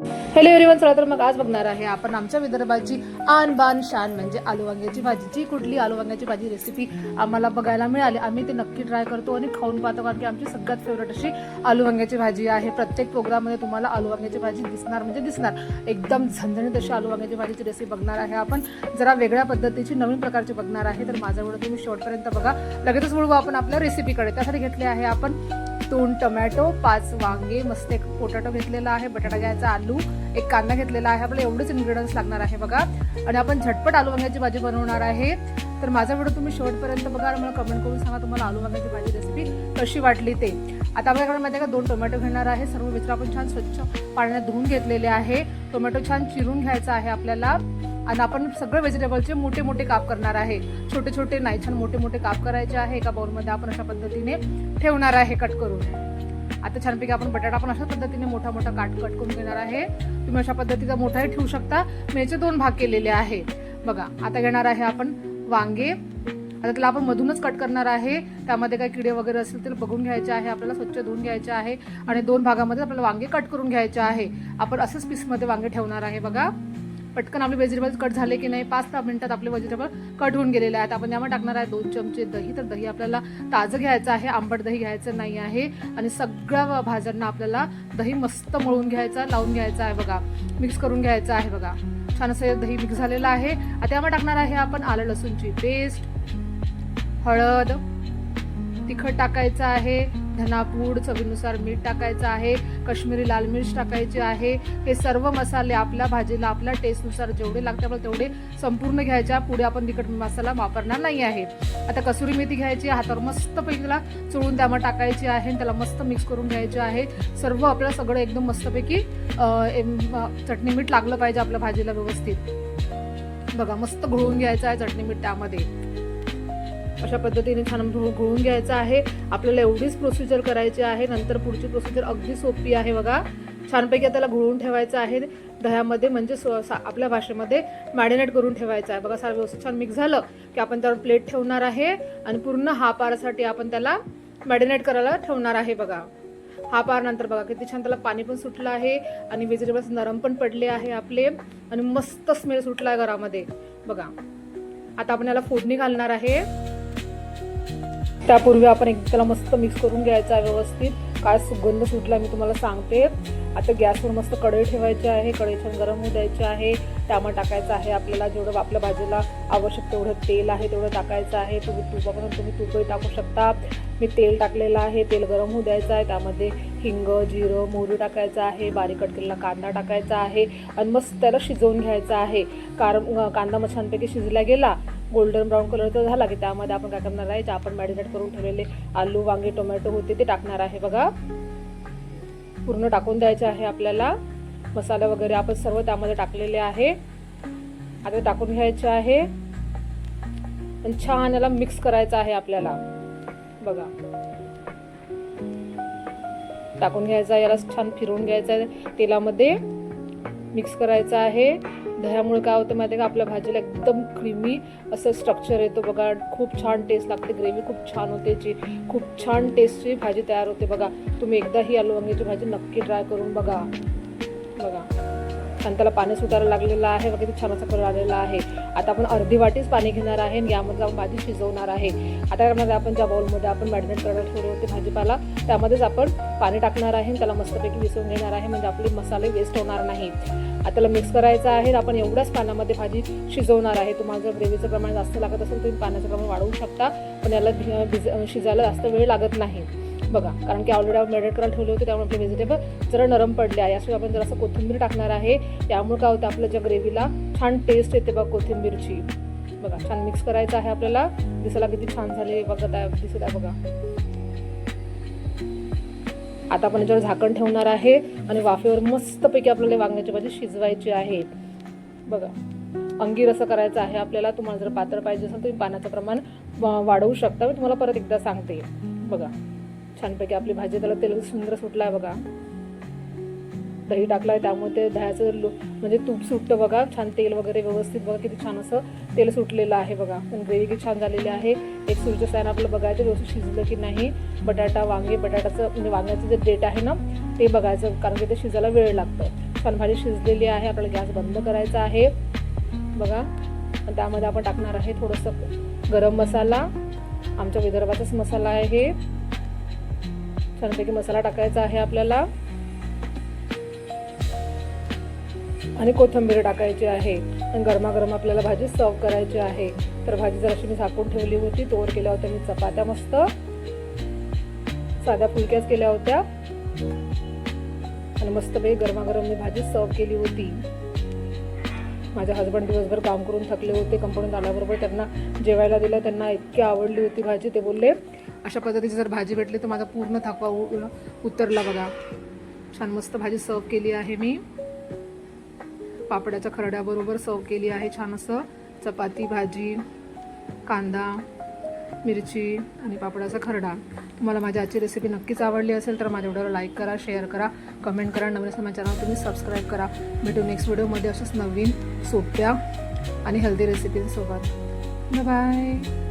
Hello everyone, चला तर मग आज बघणार आहे आपण आमच्या विदर्भाची आन बान शान म्हणजे आलू वांग्याची भाजीची कुठली आलू वांग्याची भाजी रेसिपी आम्हाला बघायला मिळाली. आम्ही ते नक्की ट्राय करतो आणि खाऊन पाहतो, कारण की आमची सगळ्यात फेवरेट अशी आलू वांग्याची भाजी आहे. प्रत्येक प्रोग्राममध्ये तुम्हाला आलू वांग्याची भाजी दिसणार म्हणजे दिसणार. एकदम झणझणीत अशी आलू वांग्याची भाजीची रेसिपी बघणार आहे आपण. जरा वेगळ्या पद्धतीची नवीन प्रकारची बघणार आहे. तर माझा व्हिडिओ तुम्ही शेवटपर्यंत बघा. लगेचच वळू आपण आपल्या रेसिपीकडे. त्यासाठी घेतले आहे आपण 2 टोमॅटो, 5 वांगे, मस्त एक पोटॅटो घेतलेला आहे, बटाटा घ्यायचा, आलू, एक कांदा घेतलेला आहे. आपल्याला एवढेच इन्ग्रेडियंट्स लागणार आहे बघा. आणि आपण झटपट आलू वांग्याची भाजी बनवणार आहे. तर माझा व्हिडिओ तुम्ही शेवटपर्यंत बघा आणि मला कमेंट करून सांगा तुम्हाला आलू वांग्याची भाजी रेसिपी कशी वाटली ते. आता आपल्याकडे माहिती आहे का 2 टोमॅटो घेणार आहे. सर्व मित्र आपण छान स्वच्छ पाण्यात धुवून घेतलेले आहे. टोमॅटो छान चिरून घ्यायचा आहे आपल्याला. आणि आपण सगळे व्हेजिटेबलचे मोठे मोठे काप करणार आहे, छोटे छोटे नाही, छान मोठे मोठे काप करायचे आहे. एका बाउलमध्ये आपण अशा पद्धतीने ठेवणार आहे कट करून. आता छानपैकी आपण बटाटा पण अशा पद्धतीने मोठा मोठा कट करून घेणार आहे. तुम्ही अशा पद्धतीचा मोठाही ठेवू शकता. मी याचे 2 भाग केलेले आहे बघा. आता घेणार आहे आपण वांगे. आता त्याला आपण मधूनच कट करणार आहे. त्यामध्ये काही किडे वगैरे असतील तर बघून घ्यायचे आहे आपल्याला, स्वच्छ धुवून घ्यायचे आहे. आणि 2 भागामध्ये आपल्याला वांगे कट करून घ्यायचे आहे. आपण असंच पीसमध्ये वांगे ठेवणार आहे बघा. पटकन आपले व्हेजिटेबल्स कट झाले की नाही, 5-10 मिनिटात आपले व्हेजिटेबल कट होऊन गेलेले आहेत. आपण यामध्ये टाकणार आहे 2 चमचे दही. तर दही आपल्याला ताजं घ्यायचं आहे, आंबट दही घ्यायचं नाही आहे. आणि सगळ्या भाज्यांना आपल्याला दही मस्त मळून घ्यायचं, लावून घ्यायचं आहे बघा, मिक्स करून घ्यायचं आहे बघा. छान असं दही मिक्स झालेलं आहे. आता यामध्ये टाकणार आहे आपण आलं लसूणची पेस्ट, हळद, तिखट टाकायचं आहे, धनापूड, चवीनुसार मीठ टाकायचं आहे, काश्मीरी लाल मिर्च टाकायची आहे. हे सर्व मसाले आपल्या भाजीला आपल्या टेस्टनुसार जेवढे लागते आपल्याला तेवढे संपूर्ण घ्यायच्या. पुढे आपण तिखट मसाला वापरणार नाही आहे. आता कसुरी मेथी घ्यायची, हातावर मस्तपैकी त्याला चोळून त्यामध्ये टाकायची आहे. त्याला मस्त मिक्स करून घ्यायचे आहे. सर्व आपल्याला सगळं एकदम मस्तपैकी चटणी मीठ लागलं पाहिजे आपल्या भाजीला व्यवस्थित बघा. मस्त घोळून घ्यायचं आहे चटणी मीठ त्यामध्ये. अशा पद्धतीने छान घोळून घ्यायचं आहे. आपल्याला एवढीच प्रोसिजर करायची आहे. नंतर पुढची प्रोसिजर अगदी सोपी आहे बघा. छानपैकी त्याला घोळून ठेवायचं आहे दह्यामध्ये, म्हणजे आपल्या भाषेमध्ये मॅरिनेट करून ठेवायचं आहे बघा. सारं व्यवस्थित छान मिक्स झालं की आपण त्यावर प्लेट ठेवणार आहे. आणि पूर्ण हाफ आवरसाठी आपण त्याला मॅरिनेट करायला ठेवणार आहे बघा. हाफ आवर नंतर बघा किती छान त्याला पाणी पण सुटलं आहे आणि व्हेजिटेबल्स नरम पण पडले आहे आपले. आणि मस्त स्मेल सुटला आहे घरामध्ये बघा. आता आपण याला फोडणी घालणार आहे. त्यापूर्वी आपण एक त्याला मस्त मिक्स करून घ्यायचं आहे व्यवस्थित. काय सुगंध सुटला मी तुम्हाला सांगते. आता गॅसवर मस्त कढई ठेवायची आहे. कढई छान गरम होऊ द्यायची आहे. त्यामध्ये टाकायचं आहे आपल्याला जेवढं आपल्या भाजीला आवश्यक तेवढं तेल आहे तेवढं टाकायचं आहे. तुम्ही तुपही टाकू शकता. मी तेल टाकलेलं आहे. तेल गरम होऊ द्यायचं आहे. त्यामध्ये हिंग, जिरं, मोहरी टाकायचं आहे. बारीक कट केलेला कांदा टाकायचा आहे आणि मस्त त्याला शिजवून घ्यायचं आहे. कारण कांदा मग छानपैकी शिजला गेला, गोल्डन ब्राऊन कलरचा झाला की त्यामध्ये आपण काय करणार आहे, जे आपण मॅरिनेट करून ठेवलेले आलू, वांगे, टोमॅटो होते ते टाकणार आहे बघा. पूर्ण टाकून द्यायचे आहे आपल्याला. मसाले वगैरे आपण सर्व त्यामध्ये टाकलेले आहे. आता टाकून घ्यायचे आहे आणि छान याला मिक्स करायचं आहे आपल्याला बघा. टाकून घ्यायचं आहे, याला छान फिरवून घ्यायचं आहे, तेलामध्ये मिक्स करायचं आहे. दह्यामुळे काय होतं माहिती आहे का, आपल्या भाजीला एकदम क्रीमी असं स्ट्रक्चर येतो बघा. खूप छान टेस्ट लागते, ग्रेव्ही खूप छान होते, खूप छान टेस्टची भाजी तयार होते बघा. तुम्ही एकदा ही आलू वांग्याची भाजी नक्की ट्राय करून बघा बघा. आणि त्याला पाणी सुटायला लागलेलं आहे वगैरे, छान असा कलर आलेला आहे. आता आपण अर्धी वाटीच पाणी घेणार आहे आणि यामध्ये आपण भाजी शिजवणार आहे. आता करणार आपण ज्या बाउलमध्ये आपण मॅरिनेट करायला ठेवले होते भाजीपाला त्यामध्येच आपण पाणी टाकणार आहे आणि त्याला मस्तपैकी मिसळून घेणार आहे, म्हणजे आपले मसाले वेस्ट होणार नाही. आता त्याला मिक्स करायचं आहे. आपण एवढ्याच पाण्यामध्ये भाजी शिजवणार आहे. तुम्हाला जर ग्रेव्हीचं प्रमाण जास्त लागत असेल तुम्ही पाण्याचं प्रमाण वाढवू शकता, पण याला शिजायला जास्त वेळ लागत नाही बघा. कारण की ऑलरेडी आपण मॅरिनेट करायला ठेवले होते त्यामुळे आपले व्हेजिटेबल जरा नरम पडले आहे. याशिवाय आपण जरासं कोथिंबीर टाकणार आहे. त्यामुळे काय होतं, आपल्या ज्या ग्रेव्हीला छान टेस्ट येते बघा कोथिंबीरची बघा. छान मिक्स करायचं आहे आपल्याला. दिसायला किती छान झाले बघा, दिसत आहे बघा. आता आपण याच्यावर झाकण ठेवणार आहे आणि वाफेवर मस्तपैकी आपल्याला वांग्याची भाजी शिजवायची आहे बघा. अंगीर असं करायचं आहे आपल्याला. तुम्हाला जर पातळ पाहिजे असेल तुम्ही पाण्याचं प्रमाण वाढवू शकता. मी तुम्हाला परत एकदा सांगते बघा. छानपैकी आपली भाजी त्याला तेल सुंदर सुटलं आहे बघा. दही टाकलं आहे त्यामुळे ते दह्याचं म्हणजे तूप सुटतं बघा. छान तेल वगैरे व्यवस्थित बघा, किती छान असं तेल सुटलेलं आहे बघा. आणि ग्रेव्ही किती छान झालेली आहे. एक सुरचं सायन आपलं बघायचं व्यवस्थित शिजलं की नाही. बटाटा, वांगे, बटाट्याचं म्हणजे वांग्याचं जे डेट आहे ना ते बघायचं, कारण की ते शिजायला वेळ लागतं. छान भाजी शिजलेली आहे. आपल्याला गॅस बंद करायचा आहे बघा. आणि त्यामध्ये आपण टाकणार आहे थोडंसं गरम मसाला, आमच्या विदर्भाचाच मसाला आहे हे. छानपैकी मसाला टाकायचा आहे आपल्याला आणि कोथिंबीर टाकायची आहे. आणि गरमागरम आपल्याला भाजी सर्व करायची आहे. तर भाजी जराशी मी झाकून ठेवली होती. तोवर केल्या होत्या मी चपात्या, मस्त साध्या फुलक्याच केल्या होत्या आणि मस्तपैकी गरमागरम मी भाजी सर्व केली होती. माझे हसबंड दिवसभर काम करून थकले होते. कंपनीत आल्याबरोबर त्यांना जेवायला दिलं. त्यांना इतकी आवडली होती भाजी. ते बोलले अशा पद्धतीची जर भाजी भेटली तर माझा पूर्ण थकवा उतरला बघा. छान मस्त भाजी सर्व केली आहे मी. पापड्याच्या खरड्याबरोबर सर्व केली आहे. छान असं चपाती, भाजी, कांदा, मिरची आणि पापडाचा खरडा. तुम्हाला माझी आजची रेसिपी नक्कीच आवडली असेल तर माझ्या व्हिडिओला लाईक करा, शेअर करा, कमेंट करा. नवीन असेल माझ्या चॅनल तुम्ही सबस्क्राईब करा. भेटू नेक्स्ट व्हिडिओमध्ये अशाच नवीन सोप्या आणि हेल्दी रेसिपींसोबत. बाय.